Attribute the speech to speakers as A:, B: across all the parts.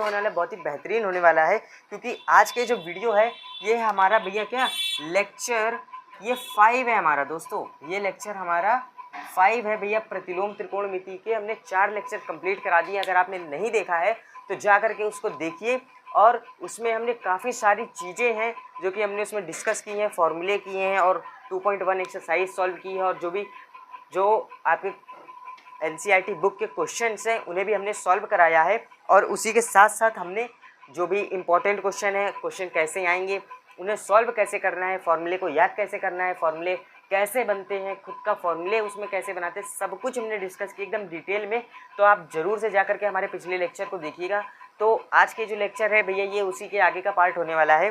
A: होने वाला है बहुत ही बेहतरीन होने वाला है, क्योंकि आज के जो वीडियो है ये है हमारा भैया क्या लेक्चर ये 5 है हमारा दोस्तों। ये लेक्चर हमारा 5 है भैया प्रतिलोम त्रिकोणमिति के। हमने 4 लेक्चर कंप्लीट करा दिए। अगर आपने नहीं देखा है तो जा करके उसको देखिए, और उसमें हमने काफ़ी सारी चीज़ें हैं जो कि हमने उसमें डिस्कस की हैं, फॉर्मूले किए हैं और 2.1 एक्सरसाइज सॉल्व की है, और जो आपके NCERT बुक के क्वेश्चंस हैं उन्हें भी हमने सॉल्व कराया है। और उसी के साथ साथ हमने जो भी इम्पोर्टेंट क्वेश्चन है, क्वेश्चन कैसे आएंगे, उन्हें सॉल्व कैसे करना है, फॉर्मूले को याद कैसे करना है, फॉर्मूले कैसे बनते हैं, खुद का फॉर्मूले उसमें कैसे बनाते हैं, सब कुछ हमने डिस्कस किया एकदम डिटेल में। तो आप ज़रूर से जा करके हमारे पिछले लेक्चर को देखिएगा। तो आज के जो लेक्चर है भैया ये उसी के आगे का पार्ट होने वाला है।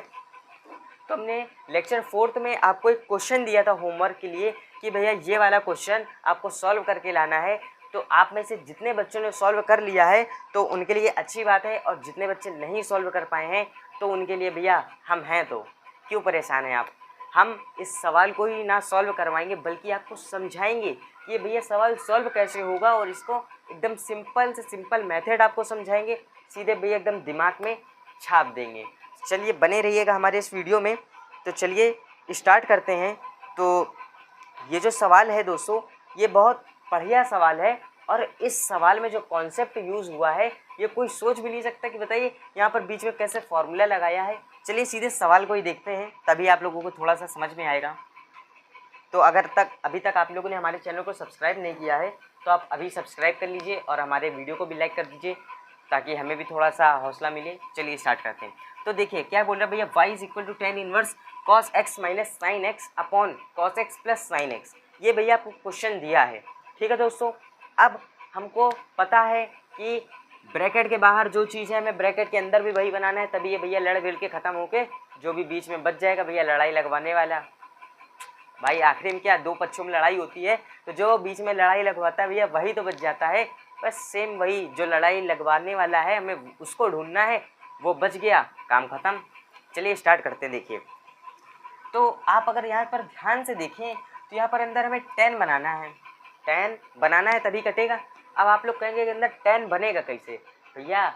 A: तो हमने लेक्चर 4 में आपको एक क्वेश्चन दिया था होमवर्क के लिए कि भैया ये वाला क्वेश्चन आपको सॉल्व करके लाना है। तो आप में से जितने बच्चों ने सॉल्व कर लिया है तो उनके लिए अच्छी बात है, और जितने बच्चे नहीं सॉल्व कर पाए हैं तो उनके लिए भैया हम हैं, तो क्यों परेशान हैं आप। हम इस सवाल को ही ना सॉल्व करवाएंगे बल्कि आपको समझाएंगे कि भैया सवाल सॉल्व कैसे होगा, और इसको एकदम सिंपल से सिंपल मेथड आपको समझाएंगे, सीधे भैया एकदम दिमाग में छाप देंगे। चलिए बने रहिएगा हमारे इस वीडियो में। तो चलिए स्टार्ट करते हैं। तो ये जो सवाल है दोस्तों ये बहुत बढ़िया सवाल है, और इस सवाल में जो कॉन्सेप्ट यूज़ हुआ है ये कोई सोच भी नहीं सकता कि बताइए यहाँ पर बीच में कैसे फॉर्मूला लगाया है। चलिए सीधे सवाल को ही देखते हैं, तभी आप लोगों को थोड़ा सा समझ में आएगा। तो अभी तक आप लोगों ने हमारे चैनल को सब्सक्राइब नहीं किया है तो आप अभी सब्सक्राइब कर लीजिए, और हमारे वीडियो को भी लाइक कर दीजिए ताकि हमें भी थोड़ा सा हौसला मिले। चलिए स्टार्ट करते हैं। तो देखिए क्या बोल रहा है भैया, y = tan inverse cos x - sin x upon cos x + sin x। ये भैया आपको क्वेश्चन दिया है, ठीक है दोस्तों। अब हमको पता है कि ब्रैकेट के बाहर जो चीज़ है हमें ब्रैकेट के अंदर भी वही बनाना है, तभी ये भैया लड़ भिड़ के ख़त्म होके जो भी बीच में बच जाएगा भैया लड़ाई लगवाने वाला। भाई आखिरी में क्या दो पक्षों में लड़ाई होती है, तो जो बीच में लड़ाई लगवाता है भैया वही तो बच जाता है। बस सेम वही जो लड़ाई लगवाने वाला है हमें उसको ढूंढना है, वो बच गया, काम ख़त्म। चलिए स्टार्ट करते हैं। देखिए तो आप अगर यहाँ पर ध्यान से देखें तो यहाँ पर अंदर हमें tan बनाना है, tan बनाना है तभी कटेगा। अब आप लोग कहेंगे कि अंदर tan बनेगा कैसे, भैया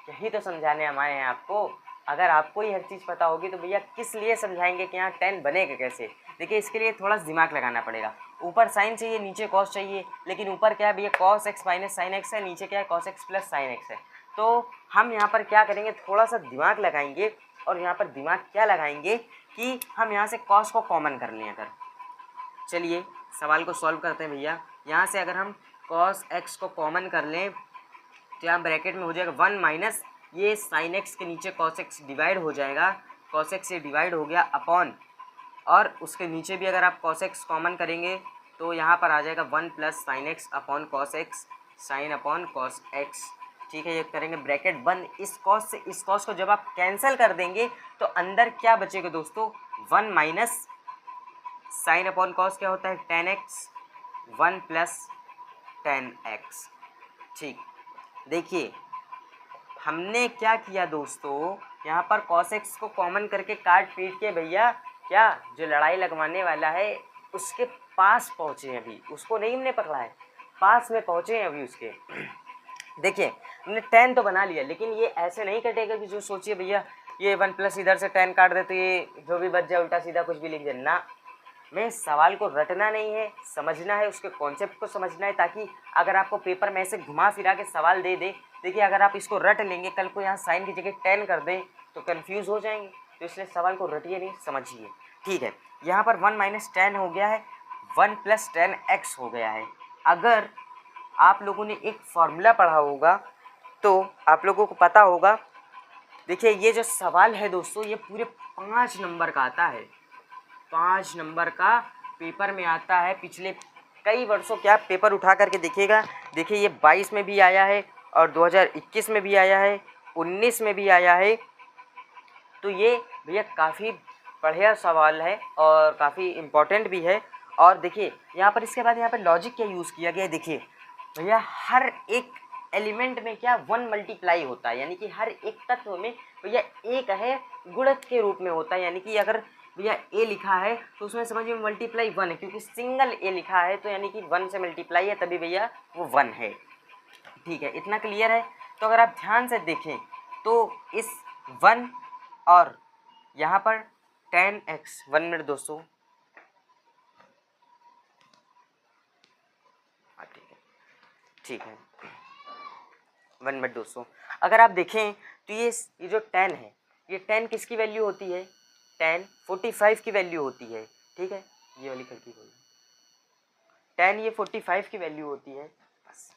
A: यही तो समझाने हम आए हैं आपको। अगर आपको ही हर चीज़ पता होगी तो भैया किस लिए समझाएंगे कि यहाँ tan बनेगा कैसे। देखिए इसके लिए थोड़ा दिमाग लगाना पड़ेगा। ऊपर साइन चाहिए, नीचे कॉस चाहिए, लेकिन ऊपर क्या है भैया cos x - sin x है, नीचे क्या है cos x + sin x है। तो हम यहाँ पर क्या करेंगे, थोड़ा सा दिमाग लगाएंगे, और यहाँ पर दिमाग क्या लगाएंगे कि हम यहाँ से cos को कॉमन कर लें। अगर चलिए सवाल को सॉल्व करते हैं भैया। यहाँ से अगर हम cos x को कॉमन कर लें तो यहाँ ब्रैकेट में हो जाएगा 1 माइनस ये sin x के नीचे cos x डिवाइड हो जाएगा, cos x से डिवाइड हो गया अपॉन, और उसके नीचे भी अगर आप cos x कॉमन करेंगे तो यहाँ पर आ जाएगा 1 + sin x upon cos x, sin upon cos x। ठीक है, ये करेंगे ब्रैकेट बंद। इस cos से इस cos को जब आप कैंसिल कर देंगे तो अंदर क्या बचेगा दोस्तों, 1 माइनस sin अपॉन cos क्या होता है tan x, 1 + tan x। ठीक, देखिए हमने क्या किया दोस्तों, यहाँ पर cos x को कॉमन करके काट पीट के भैया क्या जो लड़ाई लगवाने वाला है उसके पास पहुँचे हैं, अभी उसको नहीं हमने पकड़ा है, पास में पहुँचे हैं अभी उसके। देखिए हमने tan तो बना लिया, लेकिन ये ऐसे नहीं कटेगा कि जो सोचिए भैया ये 1 प्लस इधर से tan काट दे तो ये जो भी बच जाए उल्टा सीधा कुछ भी लिख दे ना। मैं सवाल को रटना नहीं है, समझना है, उसके कॉन्सेप्ट को समझना है, ताकि अगर आपको पेपर में ऐसे घुमा फिरा के सवाल दे दे, देखिए अगर आप इसको रट लेंगे कल को यहाँ साइन की जगह tan कर दें तो कंफ्यूज हो जाएंगे। तो इसलिए सवाल को रटिए नहीं, समझिए। ठीक है, यहाँ पर 1 माइनस tan हो गया है, 1 + tan x हो गया है। अगर आप लोगों ने एक फॉर्मूला पढ़ा होगा तो आप लोगों को पता होगा। देखिए ये जो सवाल है दोस्तों ये पूरे 5 नंबर का आता है, 5 नंबर का पेपर में आता है। पिछले कई वर्षों के आप पेपर उठा करके देखिएगा। देखिए ये 22 में भी आया है, और 2021 में भी आया है, 19 में भी आया है। तो ये भैया काफ़ी बढ़िया सवाल है और काफ़ी इम्पोर्टेंट भी है। और देखिए यहाँ पर इसके बाद यहाँ पर लॉजिक क्या यूज़ किया गया है। देखिए भैया हर एक एलिमेंट में क्या 1 मल्टीप्लाई होता है, यानी कि हर एक तत्व में भैया एक है गुणक के रूप में होता है। यानी कि अगर भैया ए लिखा है तो उसमें समझिए मल्टीप्लाई 1 है, क्योंकि सिंगल ए लिखा है तो यानी कि 1 से मल्टीप्लाई है, तभी भैया वो 1 है। ठीक है, इतना क्लियर है। तो अगर आप ध्यान से देखें तो इस 1 और यहाँ पर tan x, 1 मिनट दोस्तों, ठीक है 1 मिनट दोस्तों। अगर आप देखें तो ये जो tan है, ये tan किसकी वैल्यू होती है, tan 45 की वैल्यू होती है, ठीक है, ये वाली खिड़की खोलो, tan ये 45 की वैल्यू होती है, बस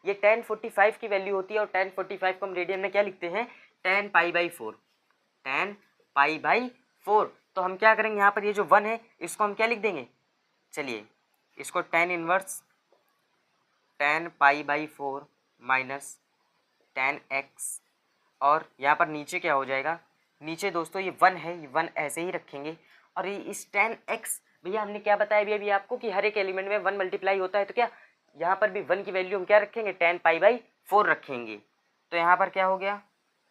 A: ये tan 45 की वैल्यू होती है। और tan 45 को हम रेडियन में क्या लिखते हैं, tan π/4, tan π/4। तो हम क्या करेंगे, यहाँ पर ये जो 1 है इसको हम क्या लिख देंगे, चलिए इसको tan inverse tan π/4 minus tan x, और यहाँ पर नीचे क्या हो जाएगा, नीचे दोस्तों ये 1 है, ये 1 ऐसे ही रखेंगे। और ये इस tan x, भैया हमने क्या बताया अभी आपको कि हर एक एलिमेंट में 1 मल्टीप्लाई होता है, तो क्या यहाँ पर भी 1 की वैल्यू हम क्या रखेंगे, tan π/4 रखेंगे। तो यहाँ पर क्या हो गया,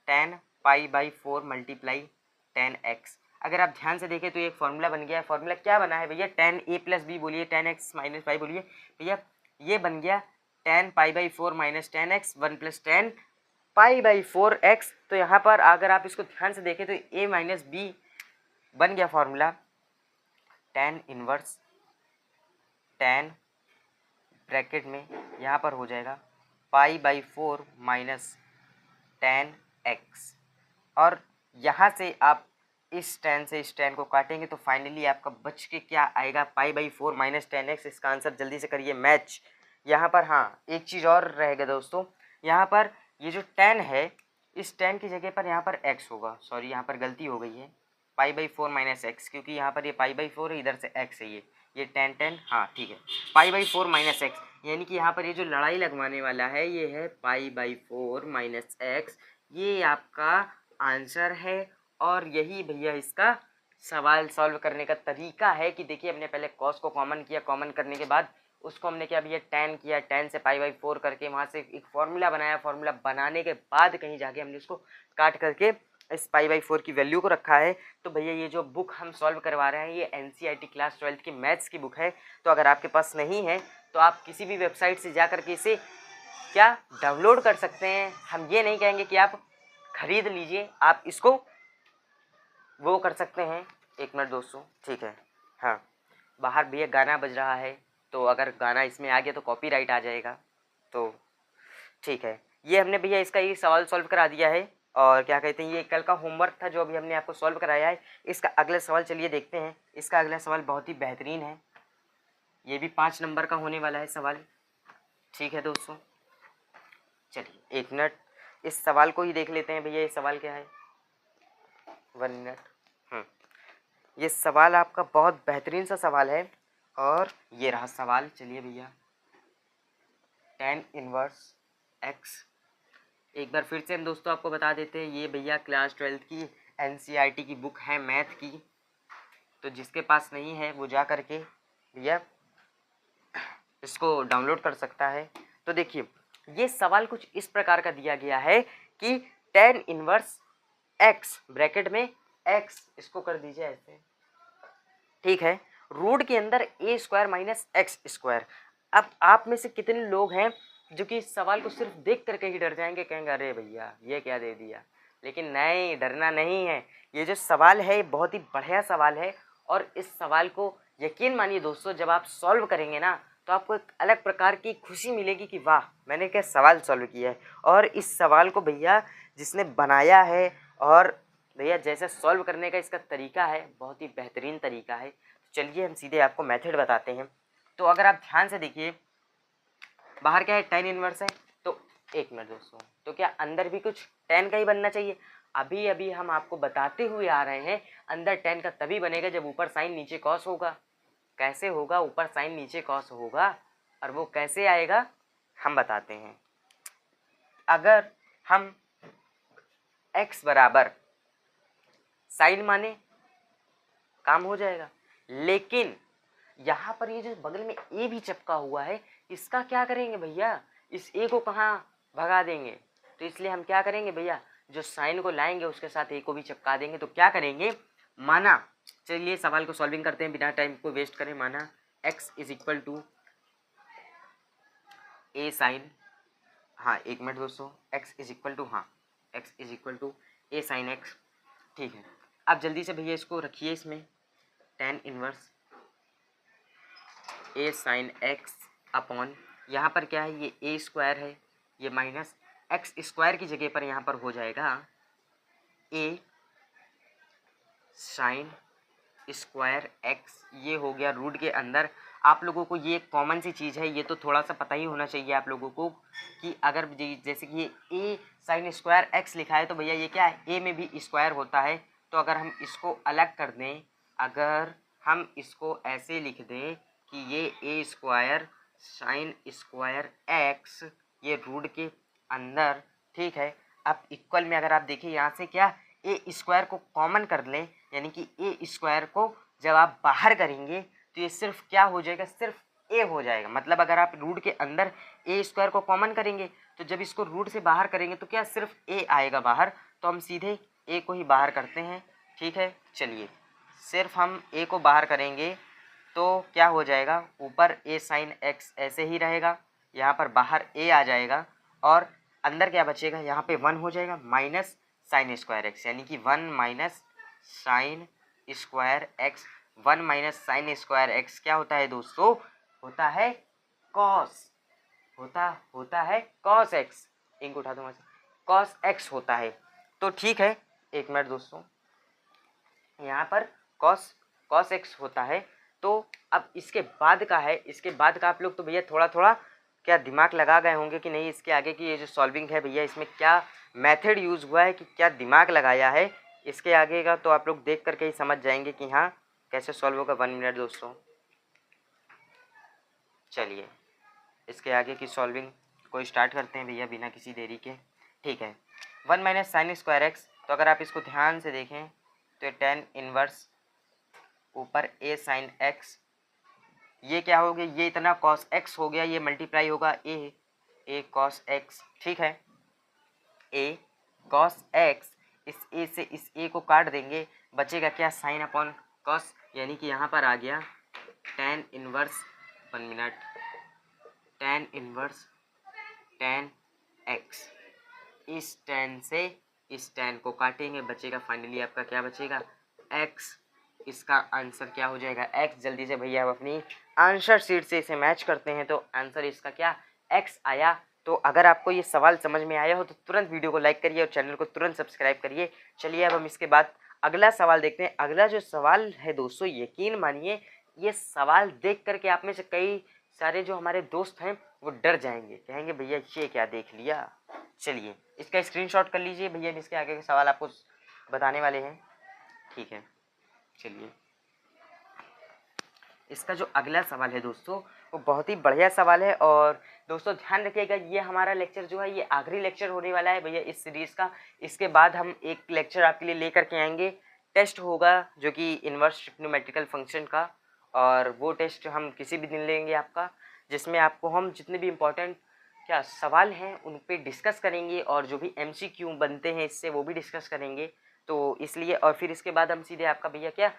A: tan π/4 मल्टीप्लाई tan x। अगर आप ध्यान से देखें तो एक फॉर्मूला बन गया। फॉर्मूला क्या बना है भैया, tan a प्लस बी बोलिए, tan x माइनस y बोलिए भैया, ये बन गया tan π/4 minus tan x 1 plus tan π/4x। तो यहाँ पर अगर आप इसको ध्यान से देखें तो a माइनस बी बन गया formula tan inverse tan bracket में यहाँ पर हो जाएगा π/4 माइनस tan x। और यहाँ से आप इस tan से इस tan को काटेंगे तो फाइनली आपका बच के क्या आएगा, π/4 माइनस tan x। इसका आंसर जल्दी से करिए मैच। यहाँ पर हाँ एक चीज़ और रहेगा दोस्तों, यहाँ पर ये जो tan है, इस tan की जगह पर यहाँ पर x होगा, सॉरी यहाँ पर गलती हो गई है, π/4 माइनस x, क्योंकि यहाँ पर ये π/4 है, इधर से x है, ये tan हाँ ठीक है, π/4 माइनस x, यानी कि यहाँ पर ये जो लड़ाई लगवाने वाला है ये है π/4 माइनस x। ये आपका आंसर है और यही भैया इसका सवाल सॉल्व करने का तरीका है कि देखिए हमने पहले cos को कॉमन किया, कॉमन करने के बाद उसको हमने क्या भैया tan किया, tan से π/4 करके वहाँ से एक फॉर्मूला बनाया, फॉर्मूला बनाने के बाद कहीं जाके हमने उसको काट करके इस π/4 की वैल्यू को रखा है। तो भैया ये जो बुक हम सॉल्व करवा रहे हैं ये NCERT क्लास 12 की मैथ्स की बुक है। तो अगर आपके पास नहीं है तो आप किसी भी वेबसाइट से जा कर के इसे क्या डाउनलोड कर सकते हैं। हम ये नहीं कहेंगे कि आप खरीद लीजिए, आप इसको वो कर सकते हैं। 1 मिनट दोस्तों, ठीक है, हाँ बाहर भैया गाना बज रहा है, तो अगर गाना इसमें आ गया तो कॉपीराइट आ जाएगा, तो ठीक है। ये हमने भैया इसका ये सवाल सॉल्व करा दिया है। और क्या कहते हैं, ये कल का होमवर्क था जो अभी हमने आपको सॉल्व कराया है। इसका अगला सवाल चलिए देखते हैं। इसका अगला सवाल बहुत ही बेहतरीन है, ये भी 5 नंबर का होने वाला है सवाल, ठीक है दोस्तों। चलिए 1 मिनट इस सवाल को ही देख लेते हैं भैया। ये सवाल क्या है, 1 मिनट। ये सवाल आपका बहुत बेहतरीन सा सवाल है और ये रहा सवाल। चलिए भैया, tan इनवर्स x, एक बार फिर से हम दोस्तों आपको बता देते हैं, ये भैया क्लास 12 की NCERT की बुक है मैथ की। तो जिसके पास नहीं है वो जा कर के भैया इसको डाउनलोड कर सकता है। तो देखिए ये सवाल कुछ इस प्रकार का दिया गया है कि tan इनवर्स x ब्रैकेट में x, इसको कर दीजिए ऐसे, ठीक है, रूट के अंदर a² माइनस x²। अब आप में से कितने लोग हैं जो कि इस सवाल को सिर्फ देख करके ही डर जाएंगे, कहेंगे अरे भैया ये क्या दे दिया। लेकिन नहीं, डरना नहीं है। ये जो सवाल है बहुत ही बढ़िया सवाल है और इस सवाल को यकीन मानिए दोस्तों, जब आप सॉल्व करेंगे ना तो आपको एक अलग प्रकार की खुशी मिलेगी कि वाह मैंने क्या सवाल सॉल्व किया है। और इस सवाल को भैया जिसने बनाया है और भैया जैसे सॉल्व करने का इसका तरीका है बहुत ही बेहतरीन तरीका है। चलिए हम सीधे आपको मेथड बताते हैं। तो अगर आप ध्यान से देखिए, बाहर क्या है, tan इनवर्स है, तो 1 मिनट दोस्तों, तो क्या अंदर भी कुछ tan का ही बनना चाहिए। अभी अभी हम आपको बताते हुए आ रहे हैं अंदर tan का तभी बनेगा जब ऊपर साइन नीचे cos होगा। कैसे होगा, ऊपर साइन नीचे cos होगा, और वो कैसे आएगा हम बताते हैं। अगर हम x बराबर साइन माने काम हो जाएगा, लेकिन यहाँ पर ये जो बगल में a भी चिपका हुआ है इसका क्या करेंगे भैया, इस a को कहाँ भगा देंगे। तो इसलिए हम क्या करेंगे भैया, जो साइन को लाएंगे उसके साथ a को भी चिपका देंगे। तो क्या करेंगे, माना, चलिए सवाल को सॉल्विंग करते हैं बिना टाइम को वेस्ट करें। माना x is equal to a sine, हाँ 1 मिनट दोस्तों, x इज इक्वल टू, हाँ x is equal to a sine x। ठीक है, अब जल्दी से भैया इसको रखिए इसमें, tan inverse a sine x upon, यहाँ पर क्या है, ये a स्क्वायर है, ये माइनस x स्क्वायर की जगह पर यहाँ पर हो जाएगा a साइन स्क्वायर x। ये हो गया रूट के अंदर। आप लोगों को ये कॉमन सी चीज़ है, ये तो थोड़ा सा पता ही होना चाहिए आप लोगों को कि अगर जैसे कि ये a साइन स्क्वायर x लिखा है तो भैया ये क्या है, a में भी स्क्वायर होता है। तो अगर हम इसको अलग कर दें, अगर हम इसको ऐसे लिख दें कि ये a square sine square x, ये रूट के अंदर, ठीक है। अब इक्वल में अगर आप देखिए यहाँ से क्या a स्क्वायर को कॉमन कर लें, यानी कि a स्क्वायर को जब आप बाहर करेंगे तो ये सिर्फ क्या हो जाएगा, सिर्फ a हो जाएगा। मतलब अगर आप रूट के अंदर a स्क्वायर को कॉमन करेंगे तो जब इसको रूट से बाहर करेंगे तो क्या सिर्फ a आएगा बाहर, तो हम सीधे a को ही बाहर करते हैं। ठीक है, चलिए सिर्फ हम a को बाहर करेंगे तो क्या हो जाएगा, ऊपर a साइन x ऐसे ही रहेगा, यहाँ पर बाहर a आ जाएगा और अंदर क्या बचेगा, यहाँ पे 1 हो जाएगा माइनस साइन स्क्वायर x, यानी कि 1 minus sine square x. 1 minus sine square x क्या होता है दोस्तों, होता है कॉस, होता है कॉस एक्स। इंक उठा दूंगा, कॉस एक्स होता है। तो ठीक है, एक मिनट दोस्तों, यहाँ पर कॉस एक्स होता है। तो अब इसके बाद का है, इसके बाद का आप लोग तो भैया थोड़ा थोड़ा क्या दिमाग लगा गए होंगे कि नहीं, इसके आगे की ये जो सॉल्विंग है भैया इसमें क्या मेथड यूज़ हुआ है, कि क्या दिमाग लगाया है। इसके आगे का तो आप लोग देख करके ही समझ जाएंगे कि हाँ कैसे सॉल्व होगा। 1 मिनट दोस्तों, चलिए इसके आगे की सॉल्विंग को स्टार्ट करते हैं भैया बिना किसी देरी के। ठीक है, 1 माइनस साइन स्क्वायर एक्स, तो अगर आप इसको ध्यान से देखें तो ये tan इनवर्स ऊपर a साइन x, ये क्या हो गया, ये इतना cos x हो गया, ये मल्टीप्लाई होगा a cos x। ठीक है, a cos x, इस a से इस a को काट देंगे, बचेगा क्या, साइन अपॉन cos, यानी कि यहाँ पर आ गया tan inverse, 1 minute, tan inverse tan x। इस tan से इस tan को काटेंगे, बचेगा फाइनली आपका क्या बचेगा, x। इसका आंसर क्या हो जाएगा, x। जल्दी से भैया हम अपनी आंसर शीट से इसे मैच करते हैं, तो आंसर इसका क्या, x आया। तो अगर आपको ये सवाल समझ में आया हो तो तुरंत वीडियो को लाइक करिए और चैनल को तुरंत सब्सक्राइब करिए। चलिए अब हम इसके बाद अगला सवाल देखते हैं। अगला जो सवाल है दोस्तों, यकीन मानिए ये सवाल देख करके आप में से कई सारे जो हमारे दोस्त हैं वो डर जाएंगे, कहेंगे भैया ये क्या देख लिया। चलिए इसका स्क्रीनशॉट कर लीजिए भैया, इसके आगे के सवाल आपको बताने वाले हैं। ठीक है, चलिए इसका जो अगला सवाल है दोस्तों वो बहुत ही बढ़िया सवाल है। और दोस्तों ध्यान रखिएगा, ये हमारा लेक्चर जो है ये आखिरी लेक्चर होने वाला है भैया इस सीरीज़ का। इसके बाद हम एक लेक्चर आपके लिए लेकर के आएंगे, टेस्ट होगा जो कि इन्वर्स ट्रिग्नोमेट्रिकल फंक्शन का, और वो टेस्ट हम किसी भी दिन लेंगे आपका, जिसमें आपको हम जितने भी इम्पोर्टेंट क्या सवाल हैं उन पे डिस्कस करेंगे और जो भी MCQ बनते हैं इससे वो भी डिस्कस करेंगे। तो इसलिए और फिर इसके बाद हम सीधे आपका भैया क्या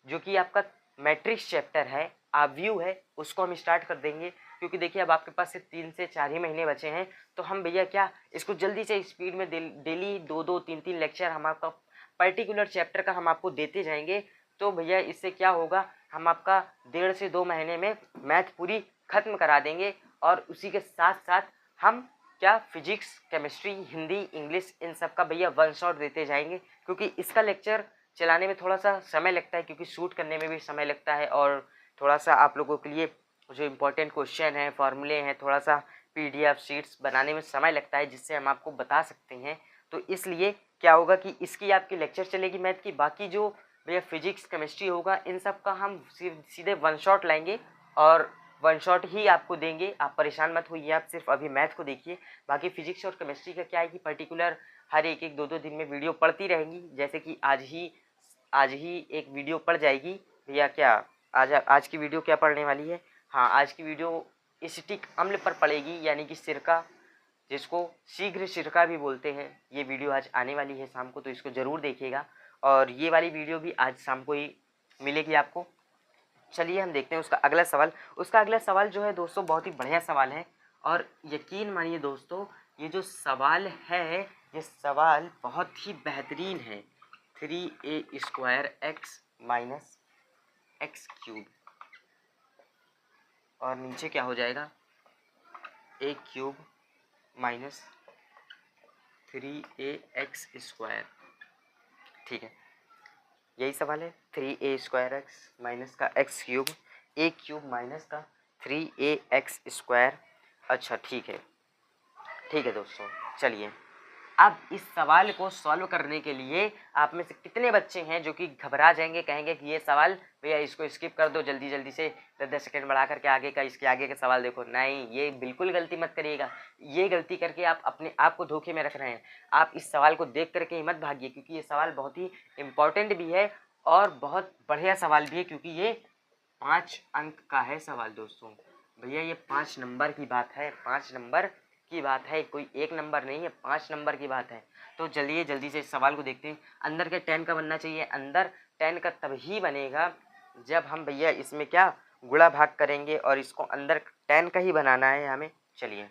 A: जो कि आपका मैट्रिक्स चैप्टर है, व्यू है, उसको हम स्टार्ट कर देंगे। क्योंकि देखिए अब आपके पास से 3 से 4 ही महीने बचे हैं, तो हम भैया क्या इसको जल्दी से स्पीड में डेली 2-2 3-3 लेक्चर हम आपका पर्टिकुलर चैप्टर का हम आपको देते जाएंगे। तो भैया इससे क्या होगा, हम आपका 1.5 से 2 महीने में मैथ पूरी ख़त्म करा देंगे। और उसी के साथ साथ हम क्या physics, chemistry, Hindi, English in सब का भैया 1 शॉट देते जाएंगे। क्योंकि इसका लेक्चर चलाने में थोड़ा सा समय लगता है, क्योंकि शूट करने में भी समय लगता है, और थोड़ा सा आप लोगों के लिए जो इम्पोर्टेंट क्वेश्चन हैं, फॉर्मूले हैं, थोड़ा सा PDF शीट्स बनाने में समय लगता है, जिससे हम आपको बता सकते हैं। तो इसलिए क्या होगा कि इसकी आपकी लेक्चर चलेगी मैथ की, बाकी जो भैया फिजिक्स, केमिस्ट्री होगा इन सब का हम सीधे 1 शॉट लाएंगे और 1 शॉट ही आपको देंगे। आप परेशान मत होइए, आप सिर्फ अभी मैथ को देखिए। बाकी फिजिक्स और केमिस्ट्री का क्या है कि पर्टिकुलर हर एक 2-2 दिन में वीडियो पढ़ती रहेंगी। जैसे कि आज ही एक वीडियो पड़ जाएगी भैया, क्या आज की वीडियो क्या पढ़ने वाली है, हाँ आज की वीडियो एसिटिक अम्ल पर पड़ेगी, यानी कि सिरका, जिसको शीघ्र सिरका भी बोलते हैं। ये वीडियो आज आने वाली है शाम को, तो इसको ज़रूर देखिएगा। और ये वाली वीडियो भी आज शाम को ही मिलेगी आपको। चलिए हम देखते हैं उसका अगला सवाल। उसका अगला सवाल जो है दोस्तों बहुत ही बढ़िया सवाल है, और यकीन मानिए दोस्तों ये जो सवाल है ये सवाल बहुत ही बेहतरीन है। 3a² x minus x cube और नीचे क्या हो जाएगा a³ माइनस 3ax²। ठीक है, यही सवाल है। 3a² माइनस का x³ a³ माइनस का 3ax²। अच्छा ठीक है दोस्तों, चलिए अब इस सवाल को सॉल्व करने के लिए आप में से कितने बच्चे हैं जो कि घबरा जाएंगे, कहेंगे कि ये सवाल भैया इसको स्किप कर दो, जल्दी जल्दी से 10-10 सेकंड बढ़ा करके आगे का इसके आगे के सवाल देखो। नहीं, ये बिल्कुल गलती मत करिएगा। ये गलती करके आप अपने आप को धोखे में रख रहे हैं। आप इस सवाल को देख करके ही मत भागिए, क्योंकि ये सवाल बहुत ही इम्पोर्टेंट भी है और बहुत बढ़िया सवाल भी है, क्योंकि ये 5 अंक का है सवाल दोस्तों। भैया ये 5 नंबर की बात है, 5 नंबर की बात है, कोई 1 नंबर नहीं है, 5 नंबर की बात है। तो चलिए जल्दी से इस सवाल को देखते हैं। अंदर के 10 का बनना चाहिए। अंदर 10 का तभी बनेगा जब हम भैया इसमें क्या गुणा भाग करेंगे, और इसको अंदर 10 का ही बनाना है हमें। चलिए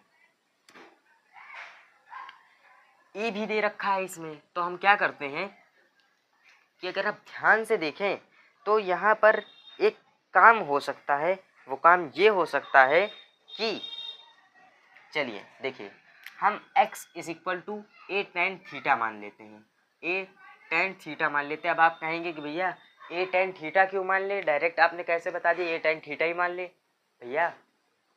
A: ई भी दे रखा है इसमें, तो हम क्या करते हैं कि अगर आप ध्यान से देखें तो यहाँ पर एक काम हो सकता है। वो काम ये हो सकता है कि चलिए देखिए, हम x = a tan थीटा मान लेते हैं। a tan थीटा मान लेते हैं। अब आप कहेंगे कि भैया a tan थीटा क्यों मान ले, डायरेक्ट आपने कैसे बता दिया a tan थीटा ही मान ले। भैया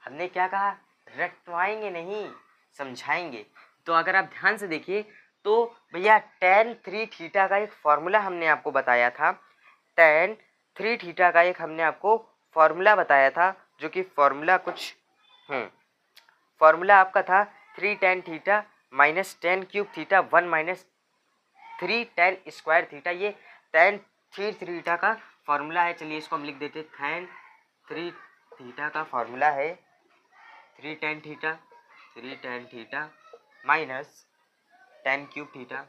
A: हमने क्या कहा, रटवाएंगे नहीं, समझाएंगे। तो अगर आप ध्यान से देखिए तो भैया tan 3 थीटा का एक फॉर्मूला हमने आपको बताया था। tan 3 थीटा का एक हमने आपको फॉर्मूला बताया था, जो कि फॉर्मूला कुछ फॉर्मूला आपका था 3 tan theta minus tan cube theta 1 minus 3 tan square theta. ये tan 3 थीटा का फॉर्मूला है। चलिए इसको हम लिख देते हैं। tan 3 थीटा का फॉर्मूला है 3 tan theta minus tan cube theta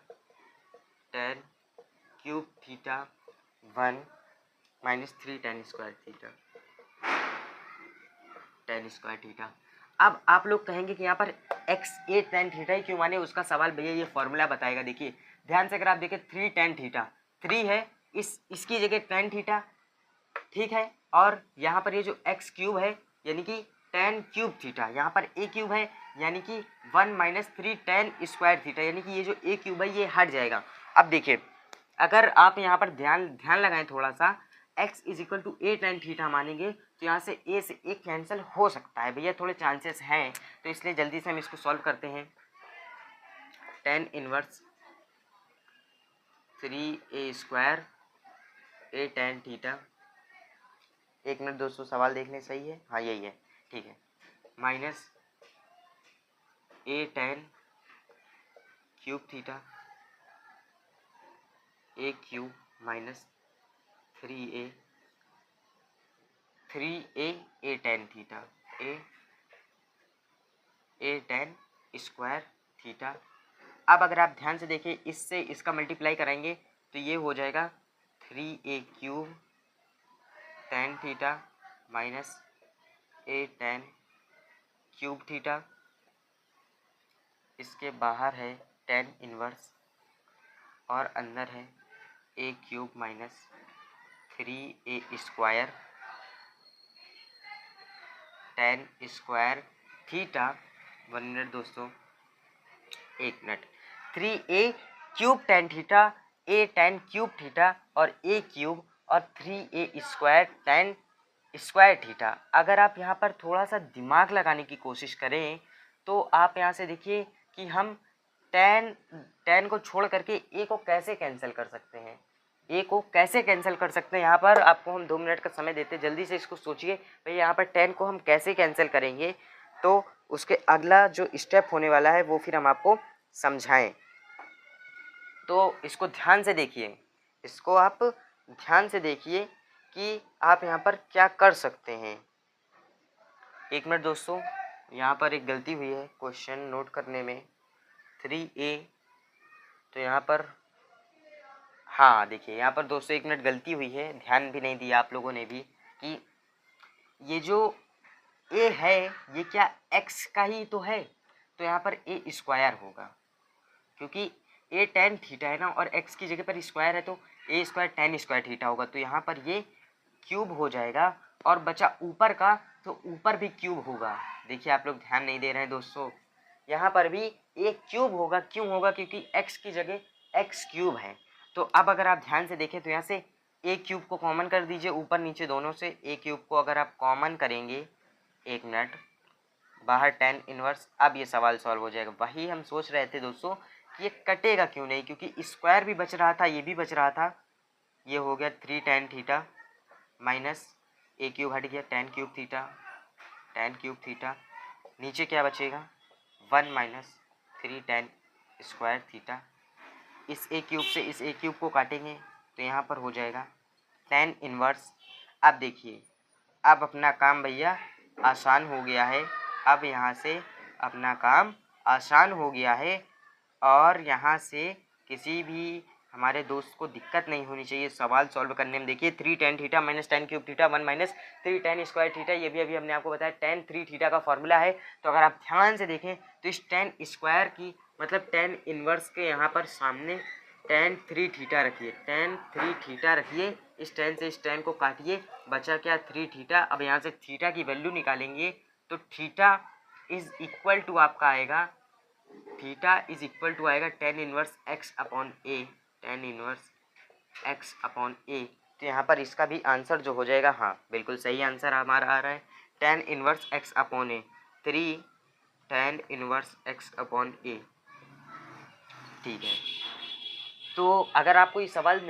A: 1 minus 3 tan square theta. अब आप लोग कहेंगे कि यहाँ पर a tan थीटा ही क्यों माने, उसका सवाल भैया ये फॉर्मूला बताएगा। देखिए ध्यान से अगर आप देखें 3 tan थीटा 3 है, इसकी जगह tan थीटा, ठीक है। और यहाँ पर ये जो x³ है यानी कि tan क्यूब थीटा, यहाँ पर a³ है यानी कि 1 माइनस 3 tan स्क्वायर थीटा, यानी कि ये जो a³ है ये हट जाएगा। अब देखिए अगर आप यहाँ पर ध्यान लगाएं थोड़ा सा, x = a tan थीटा मानेंगे तो यहाँ से a से a कैंसिल हो सकता है भैया, थोड़े चांसेस हैं। तो इसलिए जल्दी से हम इसको सॉल्व करते हैं। tan inverse 3a² a tan theta, एक मिनट दोस्तों सवाल देख लें, सही है, हाँ यही है, ठीक है, minus a tan cube theta a³ minus 3a a tan theta a tan square theta. अब अगर आप ध्यान से देखिए, इससे इसका मल्टीप्लाई कराएंगे तो ये हो जाएगा 3a³ tan theta minus a tan cube theta. इसके बाहर है tan इनवर्स और अंदर है a³ minus 3a² tan square theta. 1 minute दोस्तों, 1 minute. 3a³ tan theta, a tan cube theta और a³ और 3a² tan स्क्वायर थीटा। अगर आप यहाँ पर थोड़ा सा दिमाग लगाने की कोशिश करें तो आप यहाँ से देखिए कि हम tan को छोड़ करके a को कैसे कैंसिल कर सकते हैं, यहाँ पर आपको हम 2 मिनट का समय देते, जल्दी से इसको सोचिए भाई। यहाँ पर tan को हम कैसे कैंसिल करेंगे, तो उसके अगला जो स्टेप होने वाला है वो फिर हम आपको समझाएं। तो इसको ध्यान से देखिए, इसको आप ध्यान से देखिए कि आप यहाँ पर क्या कर सकते हैं। 1 मिनट दोस्तों, यहाँ पर एक गलती हुई है क्वेश्चन नोट करने में। 3a, तो यहाँ पर हाँ देखिए यहाँ पर दोस्तों 1 मिनट गलती हुई है, ध्यान भी नहीं दिया आप लोगों ने भी कि ये जो a है ये क्या x का ही तो है, तो यहाँ पर a² होगा। क्योंकि ए टेन थीटा है ना, और एक्स की जगह पर स्क्वायर है तो ए स्क्वायर टेन स्क्वायर थीटा होगा, तो यहाँ पर ये क्यूब हो जाएगा। और बचा ऊपर का, तो ऊपर भी क्यूब होगा। देखिए आप लोग ध्यान नहीं दे रहे हैं दोस्तों, यहाँ पर भी एक क्यूब होगा। क्यों होगा? क्योंकि x की जगह x क्यूब है। तो अब अगर आप ध्यान से देखें तो यहाँ से a क्यूब को कॉमन कर दीजिए, ऊपर नीचे दोनों से a क्यूब को अगर आप कॉमन करेंगे, एक मिनट, बाहर टेन इनवर्स, अब ये सवाल सॉल्व हो जाएगा। वही हम सोच रहे थे दोस्तों कि ये कटेगा क्यों नहीं, क्योंकि स्क्वायर भी बच रहा था, ये भी बच रहा था। ये हो गया 3 tan theta minus a cube हट गया, tan क्यूब थीटा, नीचे क्या बचेगा 1 माइनस 3 tan स्क्वायर थीटा। इस a क्यूब से इस a क्यूब को काटेंगे तो यहाँ पर हो जाएगा tan इनवर्स। अब देखिए, अब अपना काम भैया आसान हो गया है। अब यहाँ से अपना काम आसान हो गया है, और यहाँ से किसी भी हमारे दोस्त को दिक्कत नहीं होनी चाहिए सवाल सॉल्व करने में। देखिए 3 tan theta minus tan cube theta 1 minus 3 tan square theta, ये भी अभी हमने आपको बताया tan 3 थीटा का फॉर्मूला है। तो अगर आप ध्यान से देखें तो इस tan स्क्वायर की मतलब tan इनवर्स के यहाँ पर सामने tan 3 थीटा रखिए, tan 3 थीटा रखिए, इस tan से इस tan को काटिए, बचा क्या 3 थीटा। अब यहाँ से थीटा की वैल्यू निकालेंगे तो थीटा इज इक्वल टू आपका आएगा, थीटा इज इक्वल टू आएगा tan इनवर्स x अपॉन ए, tan इनवर्स x अपॉन ए। तो यहाँ पर इसका भी आंसर जो हो जाएगा, हाँ बिल्कुल सही आंसर हमारा आ रहा है, tan इनवर्स x अपॉन ए, 3 tan इनवर्स x अपॉन ए। ठीक है, तो अगर आपको ये सवाल